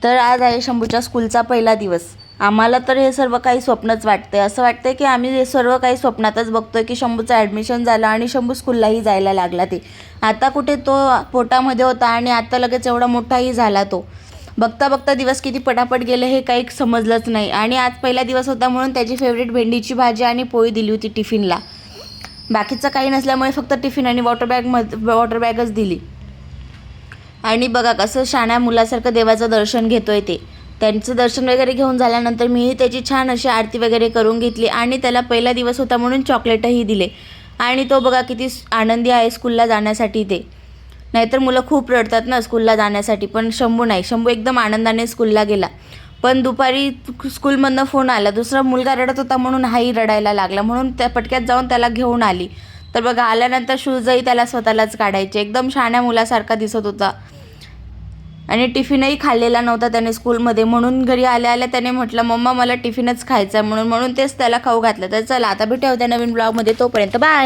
तर आज आहे शंभूच्या स्कूलचा पहिला दिवस। आम्हाला तर हे सर्व काही स्वप्नच वाटते। असं वाटतंय की आम्ही हे सर्व काही स्वप्नातच बघतोय की शंभूचं ॲडमिशन झालं आणि शंभू स्कूललाही जायला लागला। ते आता कुठे तो पोटामध्ये होता आणि आता लगेच एवढा मोठाही झाला। तो बघता बघता दिवस किती पटापट गेले हे काही समजलंच नाही। आणि आज पहिला दिवस होता म्हणून त्याची फेवरेट भेंडीची भाजी आणि पोळी दिली होती टिफिनला। बाकीचं काही नसल्यामुळे फक्त टिफिन आणि वॉटर बॅगच दिली। आणि बघा कसं शाण्या मुलासारखं देवाचं दर्शन घेतोय ते। त्यांचं दर्शन वगैरे घेऊन झाल्यानंतर मीही त्याची छान अशी आरती वगैरे करून घेतली आणि त्याला पहिला दिवस होता म्हणून चॉकलेटही दिले। आणि तो बघा किती आनंदी आहे स्कूलला जाण्यासाठी। ते नाहीतर मुलं खूप रडतात ना स्कूलला जाण्यासाठी, पण शंभू नाही। शंभू एकदम आनंदाने स्कूलला गेला। पण दुपारी स्कूलमधनं फोन आला, दुसरा मुलगा रडत होता म्हणून हाही रडायला लागला, म्हणून त्या पटक्यात जाऊन त्याला घेऊन आली। तर बघा आल्यानंतर शूजही त्याला स्वतःलाच काढायचे। एकदम शाण्या मुलासारखा दिसत होता आणि टिफिनही खाल्लेला नव्हता त्याने स्कूलमध्ये, म्हणून घरी आल्या आल्या त्याने म्हटलं मम्मा मला टिफिनच खायचा म्हणून तेच त्याला खाऊ घातलं। तर चला आता भेटूया नवीन ब्लॉगमध्ये, तोपर्यंत बाय।